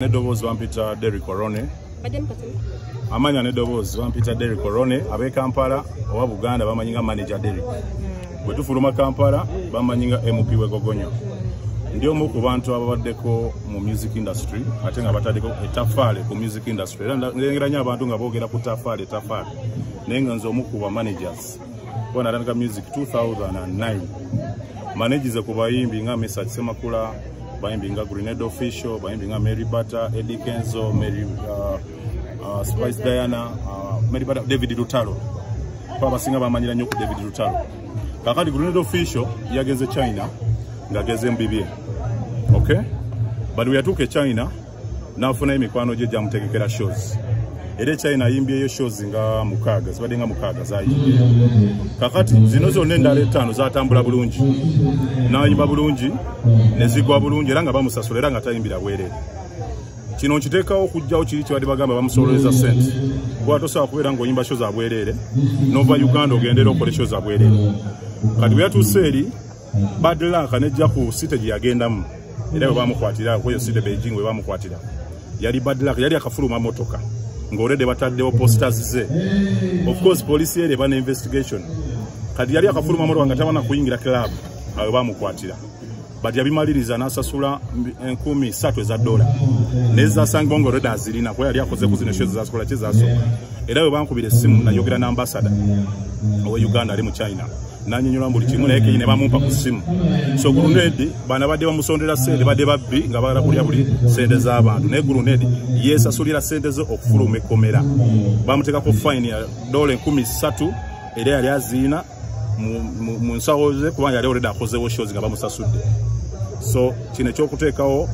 Nedovoz vampita Derrick Orone. Amanya Nedovoz vampita Derrick Orone abe Kampala owa Buganda bamanyinga manager Derrick. Bwetufuluma Kampala bamanyinga MP Wegogonyo. Ndio mu ku bantu ababaddeko mu music industry ate nga bataddeko etafaale ku music industry. Era ngeranya abantu nga boogera ku tafaale. Nenga nzo mu ku ba managers. Bona natandika music 2009. Managize ku bayimbi nga Message Semakula, bayimbi nga Grenade Official, bayimbi nga Mary Butter, Eddie Kenzo, Mary Spice Diana, Mary Butter, David Lutalo. Kwa basinga bamanyira nnyo ku David Lutalo. Kakati Grenade Official yageze China ngageze mbibye. Okay? But we atuke China nafuna emikwano gye jamutegekera shows. Ere China yimbye shows nga mukaga, zibadde nga mukaga zayimbye. Kakati zino zonna endala etaano zatambula bulungi. Nayimba bulungi, nezigwa bulungi era nga bamusasula era nga tayimbira bwerere. Kino nkiteekawo okujjawo kiri kibadde bagamba bamusololeza sente. Kuba tosobola kubeera ng'oyimba shows za bwerere, n'ova Uganda ogendera okukola shows za bwerere. Kati bwe yatuuse eri, bad luck nejja ku site gye yagendamu. Era bwe bamukwatira, kweyo site Beijing bwe bamukwatira. Yali bad luck, yali akafuluma motoka. Ngorede bataddewo posters ze. Of course police ere bana investigation. Kati yali akafuluma motoka nga tabana kuyingira club. Ayo bamukwatira. But yabimaliriza n'asasula $1,300 neza sanga ngorede azirina kwa yali akoze kuzina shows za skola kizasoka. Era bwe bankubira essimu nayogera na ambassador owa Uganda ali mu China. Nanyinyula buli kimu naye kiyine bamumpa ku ssimu. So Grenade bana badde bamusondera sente badde babbi nga bagala kulya buli sente z'abantu. Ne Grenade yesasulira sente zo okufuluma ekomera. Bamuteekako fine ya $3,000 era yali azina mu nsawo ze kubanga yali already akozewo shows nga bamusasudde. So kino ekyokuteekawo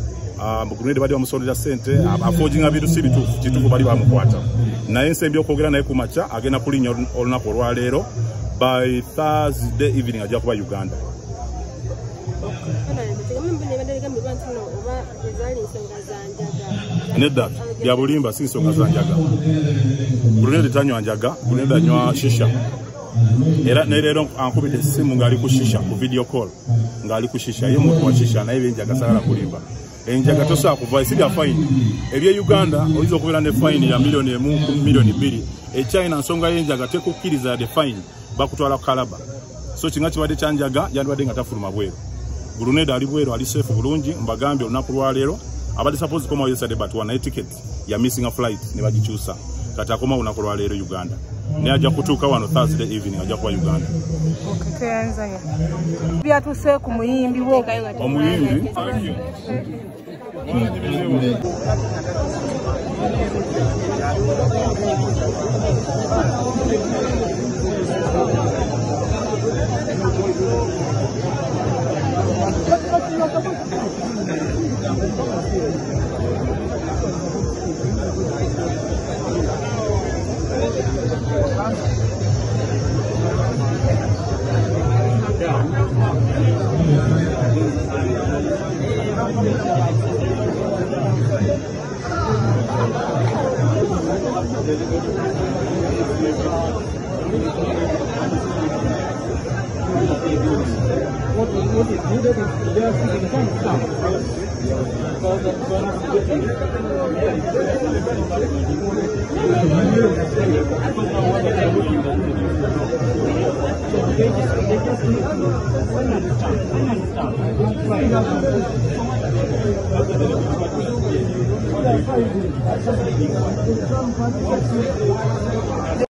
Grenade badde bamusondera sente afojinga bintu si bituufu kituufu bali bamukwata. Naye ensembi okwogera naye ku makya agenda kulinnya olunaku olwaleero. By Thursday evening ajja kuba Uganda. Nedda ya bulimba si nsonga za njaga. Grenade tanywa njaga, Grenade anywa shisha. Era nerero ankubite simu ngali ku shisha ku video call. Ngali ku shisha ye muntu wa shisha naye njaga sala kulimba. Enjaga tosa kuva isibya fine. Ebye Uganda oizo kubera ne fine ya milioni 1 milioni 2. China nsonga yenjaga tekukiriza de fine. Bakutwala kalaba. So kinga kibadde kyanjaga yandibadde nga tafuluma bweru. Grenade ali bweru ali safe bulungi mbagambye olunaku lwaleero abadde suppose koma yesterday but one ticket ya missing a flight ne bagikyusa. Kati akoma olunaku lwaleero Uganda. Ne ajja kutuuka wano Thursday evening ajja kuba Uganda. Okay, tuyanzanya. Byatuse ku muyimbi wo. Omuyimbi.